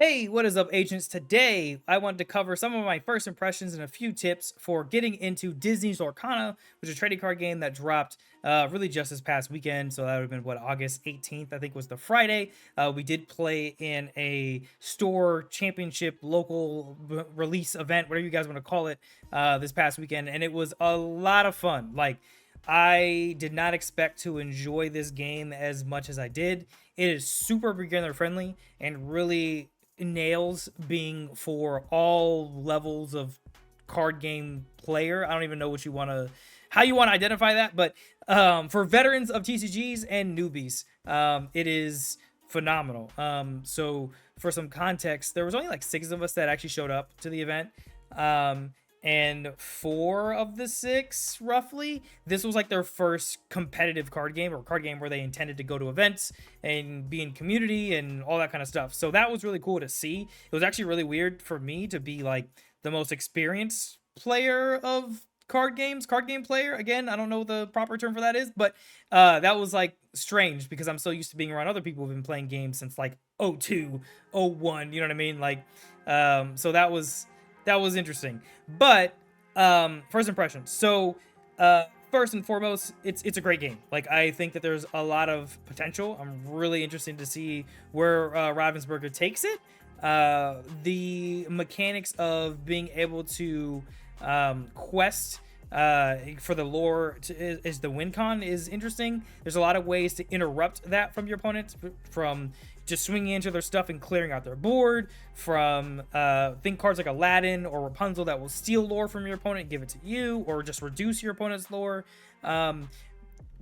Hey, what is up, agents? Today, I wanted to cover some of my first impressions and a few tips for getting into Disney's Lorcana, which is a trading card game that dropped really just this past weekend. So that would have been, what, August 18th, I think was the Friday. We did play in a store championship local release event, whatever you guys want to call it, this past weekend. And it was a lot of fun. I did not expect to enjoy this game as much as I did. It is super beginner friendly and really nails being for all levels of card game player. I don't even know what you want to how you want to identify that, but for veterans of TCGs and newbies, it is phenomenal. So for some context, there was only like 6 of us that actually showed up to the event. And 4 of the 6, roughly, this was like their first competitive card game, or card game where they intended to go to events and be in community and all that kind of stuff. So that was really cool to see. It was actually really weird for me to be like the most experienced player of card game player. Again, I don't know what the proper term for that is, but that was like strange because I'm so used to being around other people who've been playing games since like 02, 01, you know what I mean? So that was interesting. But first impressions. So first and foremost, it's a great game. Like, I think that there's a lot of potential. I'm really interested to see where Ravensburger takes it. The mechanics of being able to quest for the lore is the win con is interesting. There's a lot of ways to interrupt that from your opponents, from just swinging into their stuff and clearing out their board, from think cards like Aladdin or Rapunzel that will steal lore from your opponent and give it to you, or just reduce your opponent's lore.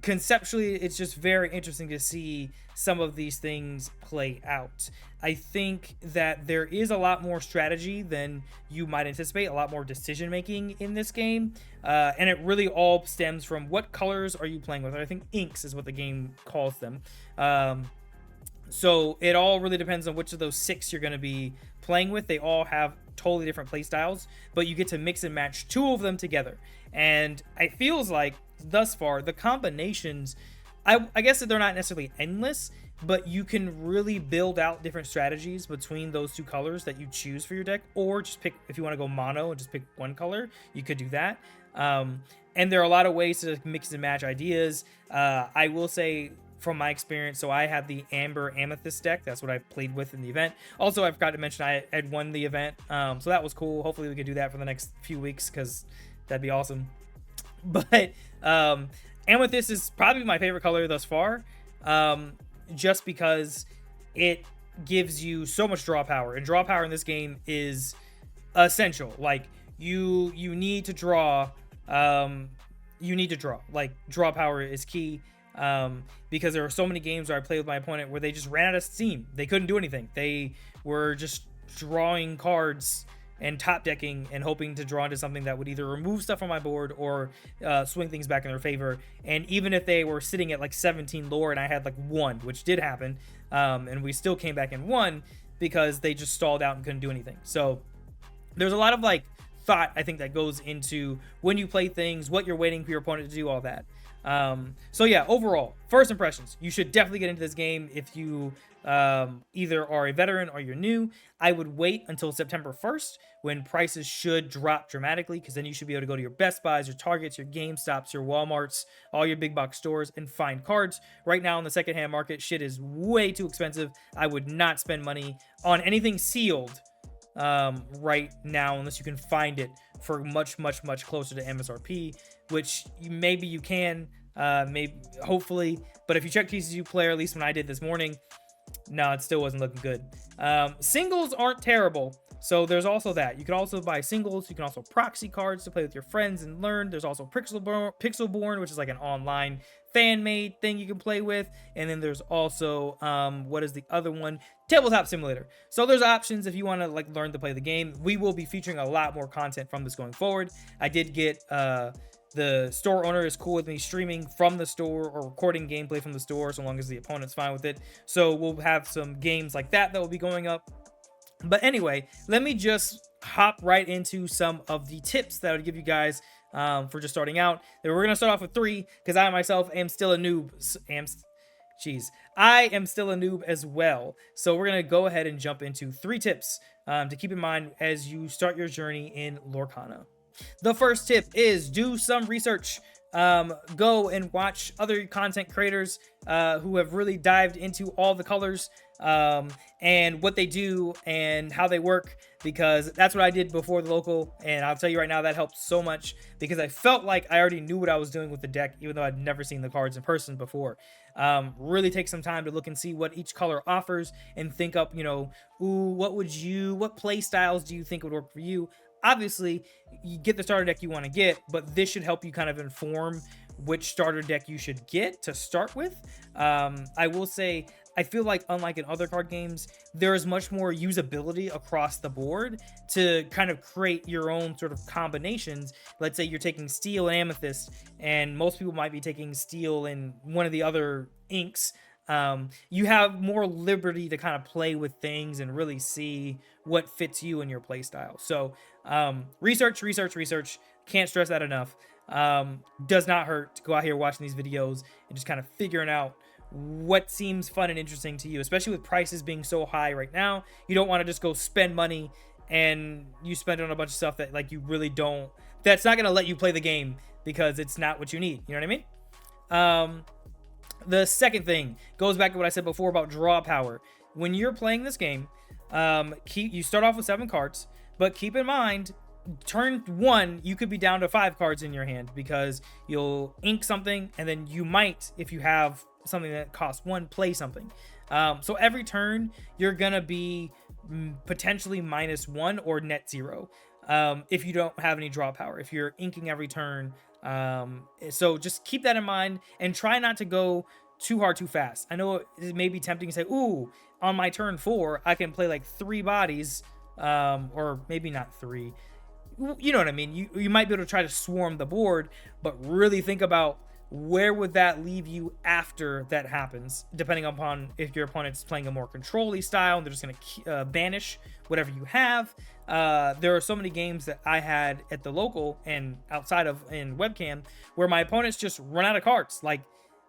Conceptually, it's just very interesting to see some of these things play out. I think that there is a lot more strategy than you might anticipate, a lot more decision making in this game, and it really all stems from what colors are you playing with. I think inks is what the game calls them. So it all really depends on which of those 6 you're going to be playing with. They all have totally different play styles, but you get to mix and match 2 of them together. And it feels like thus far the combinations, I guess that they're not necessarily endless, but you can really build out different strategies between those 2 colors that you choose for your deck, or just pick, if you want to go mono and just pick one color, you could do that. And there are a lot of ways to mix and match ideas. I will say, from my experience, so I had the Amber Amethyst deck. That's what I've played with in the event. Also, I forgot to mention I had won the event, so that was cool. Hopefully we can do that for the next few weeks, because that'd be awesome. But Amethyst is probably my favorite color thus far, just because it gives you so much draw power, and draw power in this game is essential. Like, you need to draw. Like, draw power is key. Because there were so many games where I played with my opponent where they just ran out of steam. They couldn't do anything. They were just drawing cards and top decking and hoping to draw into something that would either remove stuff from my board or swing things back in their favor. And even if they were sitting at like 17 lore and I had like 1, which did happen, and we still came back and won because they just stalled out and couldn't do anything. So there's a lot of like thought, I think, that goes into when you play things, what you're waiting for your opponent to do, all that. So yeah, overall, first impressions, you should definitely get into this game if you either are a veteran or you're new. I would wait until September 1st, when prices should drop dramatically, because then you should be able to go to your Best Buys, your Targets, your GameStops, your Walmarts, all your big box stores, and find cards. Right now in the secondhand market, shit is way too expensive. I would not spend money on anything sealed right now unless you can find it for much closer to MSRP, which maybe you can, maybe, hopefully. But if you check TCG Player, at least when I did this morning, no, it still wasn't looking good. Singles aren't terrible, so there's also that. You can also buy singles. You can also proxy cards to play with your friends and learn. There's also Pixelborn, which is like an online fan-made thing you can play with. And then there's also, what is the other one? Tabletop Simulator. So there's options if you want to like learn to play the game. We will be featuring a lot more content from this going forward. I did get the store owner is cool with me streaming from the store or recording gameplay from the store, so long as the opponent's fine with it. So we'll have some games like that will be going up. But anyway, let me just hop right into some of the tips that I would give you guys for just starting out. We're going to start off with 3, because I myself am still a noob. Jeez, I am still a noob as well. So we're gonna go ahead and jump into 3 tips to keep in mind as you start your journey in Lorcana. The first tip is do some research. Go and watch other content creators who have really dived into all the colors and what they do and how they work, because that's what I did before the local, and I'll tell you right now that helped so much because I felt like I already knew what I was doing with the deck even though I'd never seen the cards in person before. Really take some time to look and see what each color offers and think up, ooh, what play styles do you think would work for you? Obviously, you get the starter deck you want to get, but this should help you kind of inform which starter deck you should get to start with. I will say, I feel like unlike in other card games, there is much more usability across the board to kind of create your own sort of combinations. Let's say you're taking steel and amethyst, and most people might be taking steel and one of the other inks. You have more liberty to kind of play with things and really see what fits you and your play style. So research. Can't stress that enough. Does not hurt to go out here watching these videos and just kind of figuring out what seems fun and interesting to you, especially with prices being so high right now. You don't want to just go spend money and you spend it on a bunch of stuff that like you really don't, that's not going to let you play the game because it's not what you need. You know what I mean? The second thing goes back to what I said before about draw power. When you're playing this game, you start off with 7 cards, but keep in mind, turn 1, you could be down to 5 cards in your hand because you'll ink something, and then you might, if you have something that costs 1, play something. So every turn, you're gonna be potentially -1 or net 0 if you don't have any draw power, if you're inking every turn. So just keep that in mind and try not to go too hard too fast. I know it may be tempting to say, ooh, on my turn 4 I can play like 3 bodies, or maybe not 3, you know what I mean. You might be able to try to swarm the board, but really think about where would that leave you after that happens, depending upon if your opponent's playing a more control-y style and they're just going to banish whatever you have. There are so many games that I had at the local and outside of in webcam where my opponents just run out of cards. Like,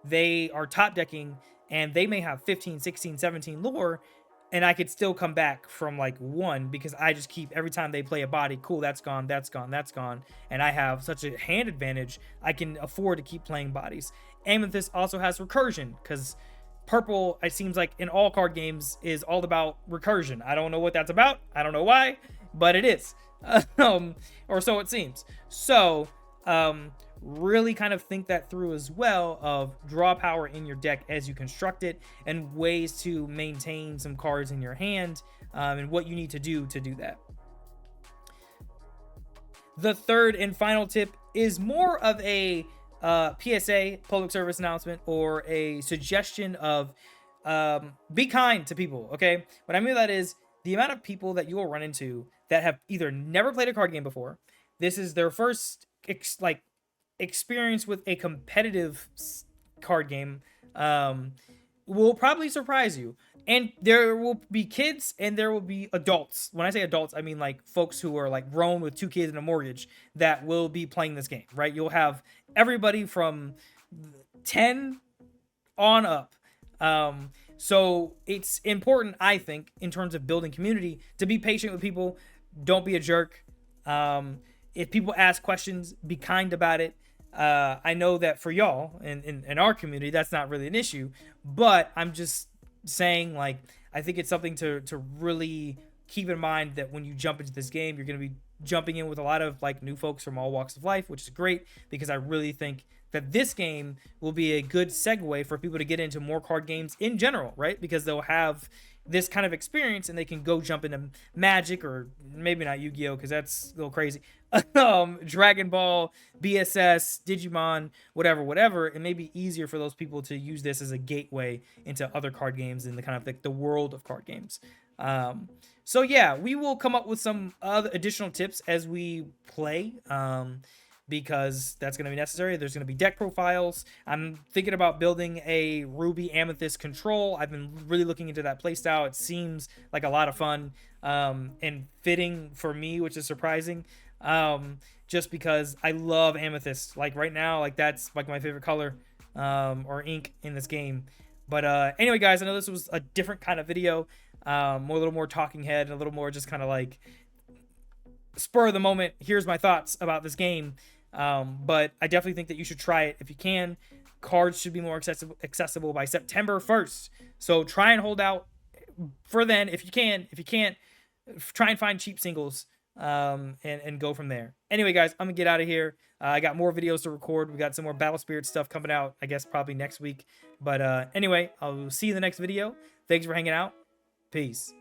they are top decking and they may have 15, 16, 17 lore, and I could still come back from like 1 because I just keep, every time they play a body, cool, that's gone, that's gone, that's gone. And I have such a hand advantage, I can afford to keep playing bodies. Amethyst also has recursion because purple, it seems like in all card games, is all about recursion. I don't know what that's about. I don't know why, but it is. Or so it seems. So, really kind of think that through as well, of draw power in your deck as you construct it and ways to maintain some cards in your hand, and what you need to do that. The third and final tip is more of a PSA, public service announcement, or a suggestion of be kind to people, okay? What I mean by that is the amount of people that you will run into that have either never played a card game before, this is their first experience with a competitive card game, will probably surprise you. And there will be kids and there will be adults. When I say adults, I mean like folks who are like grown with 2 kids and a mortgage that will be playing this game, right? You'll have everybody from 10 on up. So it's important, I think, in terms of building community, to be patient with people. Don't be a jerk. If people ask questions, be kind about it. I know that for y'all in our community, that's not really an issue, but I'm just saying, like, I think it's something to really keep in mind, that when you jump into this game, you're going to be jumping in with a lot of like new folks from all walks of life, which is great because I really think that this game will be a good segue for people to get into more card games in general, right? Because they'll have this kind of experience and they can go jump into Magic, or maybe not Yu-Gi-Oh, because that's a little crazy. Dragon Ball, BSS, Digimon, whatever. It may be easier for those people to use this as a gateway into other card games in the kind of like the world of card games. So yeah, we will come up with some other additional tips as we play, because that's going to be necessary. There's going to be deck profiles. I'm thinking about building a Ruby Amethyst control. I've been really looking into that playstyle. It seems like a lot of fun, and fitting for me, which is surprising, just because I love Amethyst. Like right now, like that's like my favorite color, or ink in this game. But anyway, guys, I know this was a different kind of video, more a little more talking head, and a little more just kind of like spur of the moment. Here's my thoughts about this game. But I definitely think that you should try it if you can. Cards should be more accessible by September 1st. So try and hold out for then if you can. If you can't, try and find cheap singles, and go from there. Anyway, guys, I'm gonna get out of here. I got more videos to record. We got some more Battle Spirit stuff coming out, I guess probably next week. But anyway, I'll see you in the next video. Thanks for hanging out. Peace.